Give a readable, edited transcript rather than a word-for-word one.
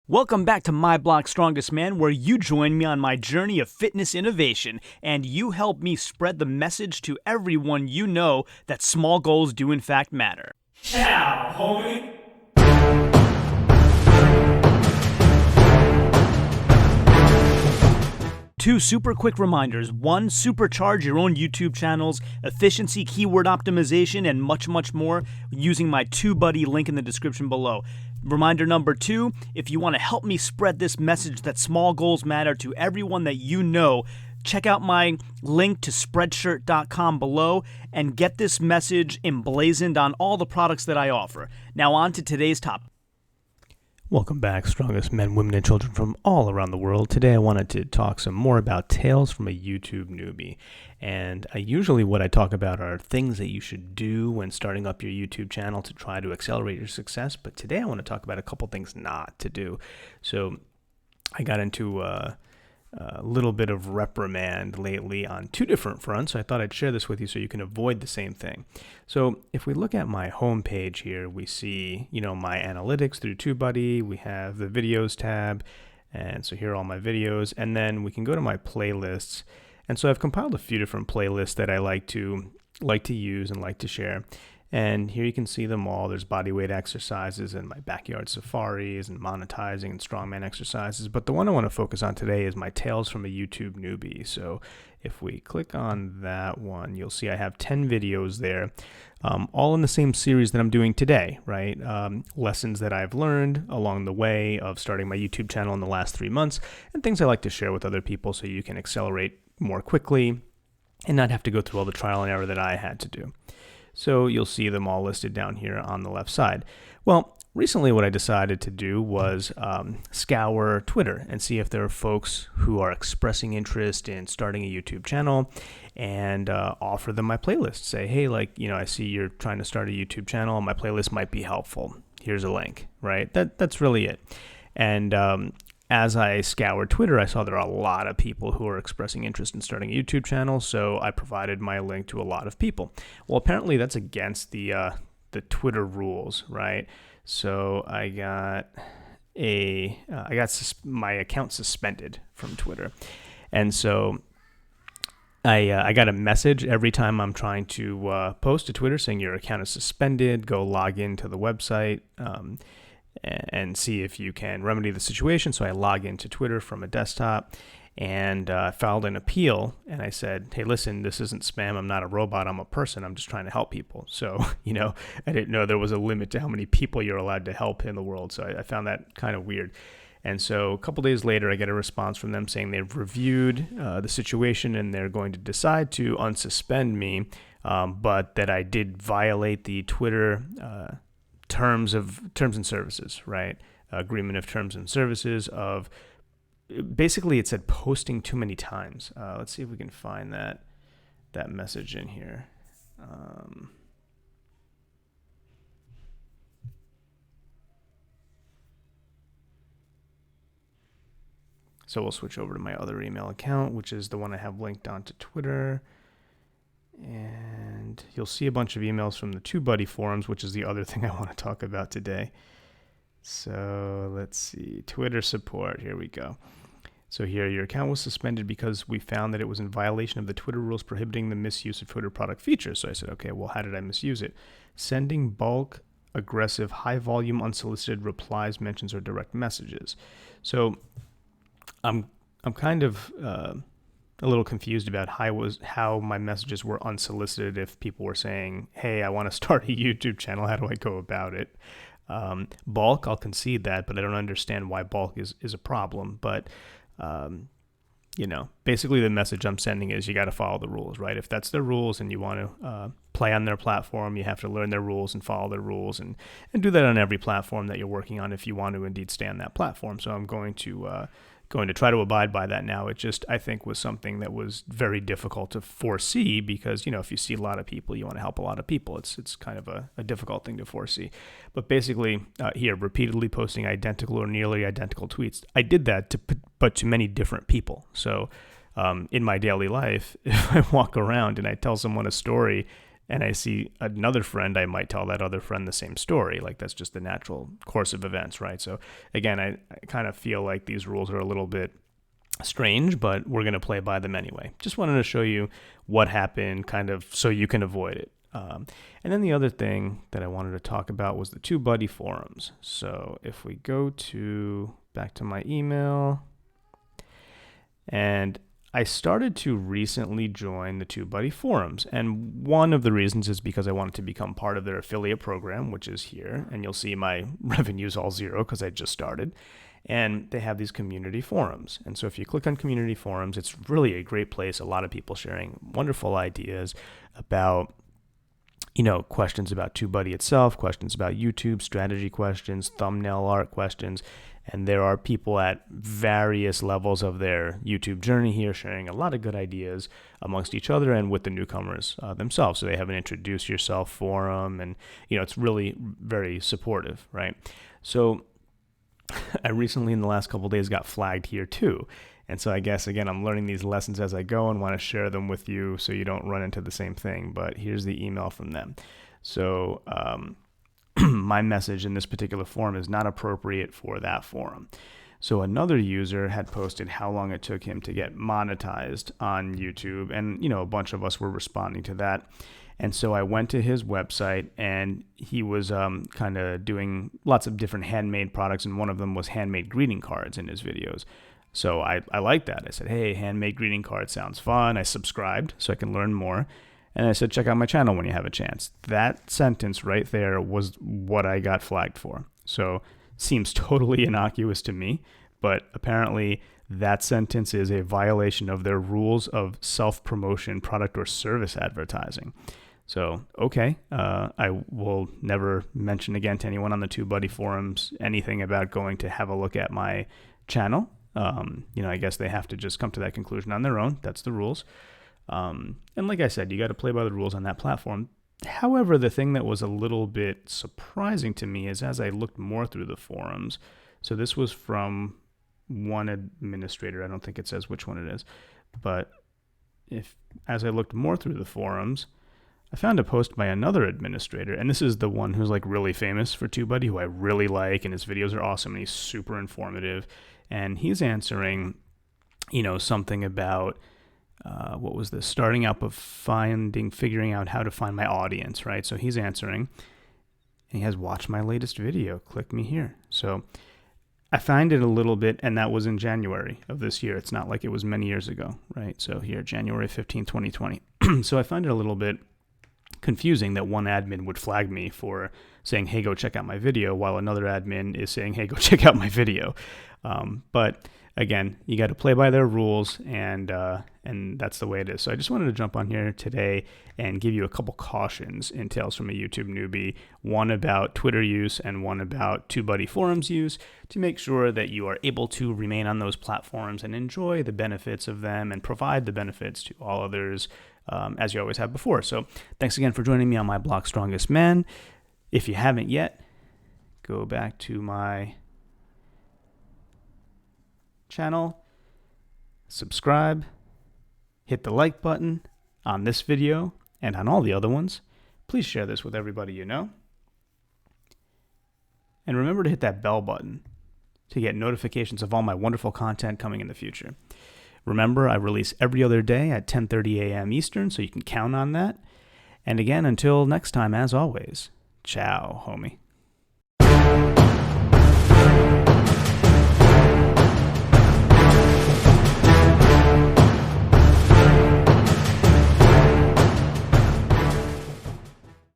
Welcome back to My Block Strongest Man, where you join me on my journey of fitness innovation, and you help me spread the message to everyone you know that small goals do in fact matter. Ciao, homie. Two super quick reminders. One, supercharge your own YouTube channels, efficiency, keyword optimization, and much, much more using my TubeBuddy link in the description below. Reminder number two, if you want to help me spread this message that small goals matter to everyone that you know, check out my link to spreadshirt.com below and get this message emblazoned on all the products that I offer. Now on to today's topic. Welcome back, strongest men, women, and children from all around the world. Today I wanted to talk some more about tales from a YouTube newbie. And usually what I talk about are things that you should do when starting up your YouTube channel to try to accelerate your success. But today I want to talk about a couple things not to do. So I got into a little bit of reprimand lately on two different fronts. So I thought I'd share this with you so you can avoid the same thing. So if we look at my home page here, we see, my analytics through TubeBuddy. We have the videos tab. And so here are all my videos. And then we can go to my playlists. And so I've compiled a few different playlists that I like to use and like to share. And here you can see them all. There's bodyweight exercises and my backyard safaris and monetizing and strongman exercises. But the one I want to focus on today is my tales from a YouTube newbie. So if we click on that one, you'll see I have 10 videos there, all in the same series that I'm doing today, right? Lessons that I've learned along the way of starting my YouTube channel in the last 3 months and things I like to share with other people so you can accelerate more quickly and not have to go through all the trial and error that I had to do. So you'll see them all listed down here on the left side. Well, recently what I decided to do was scour Twitter and see if there are folks who are expressing interest in starting a YouTube channel and offer them my playlist. Say, hey, I see you're trying to start a YouTube channel. My playlist might be helpful. Here's a link, right? That's really it. And as I scoured Twitter, I saw there are a lot of people who are expressing interest in starting a YouTube channel, so I provided my link to a lot of people. Well, apparently that's against the Twitter rules, right? So I got my account suspended from Twitter, and so I got a message every time I'm trying to post to Twitter saying your account is suspended. Go log into the website. And see if you can remedy the situation. So I log into Twitter from a desktop and filed an appeal. And I said, hey, listen, this isn't spam. I'm not a robot. I'm a person. I'm just trying to help people. So, I didn't know there was a limit to how many people you're allowed to help in the world. So I found that kind of weird. And so a couple days later, I get a response from them saying they've reviewed the situation and they're going to decide to unsuspend me, but that I did violate the Twitter terms and services, right? Agreement of terms and services of, basically it said posting too many times. Let's see if we can find that message in here. So we'll switch over to my other email account, which is the one I have linked onto Twitter. And you'll see a bunch of emails from the TubeBuddy forums, which is the other thing I want to talk about today. So let's see, Twitter support, here we go. So here, your account was suspended because we found that it was in violation of the Twitter rules prohibiting the misuse of Twitter product features. So I said, okay, well, how did I misuse it? Sending bulk, aggressive, high volume, unsolicited replies, mentions, or direct messages. So I'm kind of a little confused about how my messages were unsolicited if people were saying, hey, I want to start a YouTube channel. How do I go about it? Bulk, I'll concede that, but I don't understand why bulk is a problem. But, basically the message I'm sending is you got to follow the rules, right? If that's their rules and you want to play on their platform, you have to learn their rules and follow their rules and do that on every platform that you're working on if you want to indeed stay on that platform. So I'm going to try to abide by that now. It just, I think, was something that was very difficult to foresee because, if you see a lot of people, you want to help a lot of people. It's kind of a difficult thing to foresee. But basically, here, repeatedly posting identical or nearly identical tweets. I did that, but to many different people. So in my daily life, if I walk around and I tell someone a story and I see another friend, I might tell that other friend the same story. Like, that's just the natural course of events, right? So again, I kind of feel like these rules are a little bit strange, but we're going to play by them anyway. Just wanted to show you what happened, kind of so you can avoid it. And then the other thing that I wanted to talk about was the TubeBuddy forums. So if we go back to my email, and I started to recently join the TubeBuddy forums, and one of the reasons is because I wanted to become part of their affiliate program, which is here, and you'll see my revenue's all zero because I just started. And they have these community forums. And so if you click on community forums, it's really a great place. A lot of people sharing wonderful ideas about, questions about TubeBuddy itself, questions about YouTube, strategy questions, thumbnail art questions. And there are people at various levels of their YouTube journey here sharing a lot of good ideas amongst each other and with the newcomers themselves. So they have an introduce yourself forum, and, it's really very supportive, right? So I recently, in the last couple of days, got flagged here too. And so I guess, again, I'm learning these lessons as I go and want to share them with you so you don't run into the same thing. But here's the email from them. So my message in this particular forum is not appropriate for that forum. So another user had posted how long it took him to get monetized on YouTube. And, a bunch of us were responding to that. And so I went to his website, and he was kind of doing lots of different handmade products, and one of them was handmade greeting cards in his videos. So I liked that. I said, hey, handmade greeting cards sounds fun. I subscribed so I can learn more. And I said, check out my channel when you have a chance. That sentence right there was what I got flagged for. So seems totally innocuous to me, but apparently that sentence is a violation of their rules of self-promotion, product or service advertising. So, okay, I will never mention again to anyone on the TubeBuddy forums anything about going to have a look at my channel. I guess they have to just come to that conclusion on their own. That's the rules. And like I said, you got to play by the rules on that platform. However, the thing that was a little bit surprising to me is as I looked more through the forums, so this was from one administrator. I don't think it says which one it is, but as I looked more through the forums, I found a post by another administrator, and this is the one who's like really famous for TubeBuddy, who I really like, and his videos are awesome, and he's super informative, and he's answering, something about what was this? Starting out of figuring out how to find my audience, right? So he's answering, and he has watched my latest video. Click me here. So I find it a little bit, and that was in January of this year. It's not like it was many years ago, right? So here, January 15, 2020. So I find it a little bit confusing that one admin would flag me for saying, hey, go check out my video, while another admin is saying, hey, go check out my video. But again, you got to play by their rules, and that's the way it is. So I just wanted to jump on here today and give you a couple cautions in Tales from a YouTube Newbie, one about Twitter use and one about TubeBuddy forums use, to make sure that you are able to remain on those platforms and enjoy the benefits of them and provide the benefits to all others, as you always have before. So thanks again for joining me on my blog, Strongest Man. If you haven't yet, go back to my channel, subscribe, hit the like button on this video and on all the other ones. Please share this with everybody you know. And remember to hit that bell button to get notifications of all my wonderful content coming in the future. Remember, I release every other day at 10:30 a.m. Eastern, so you can count on that. And again, until next time, as always, ciao, homie.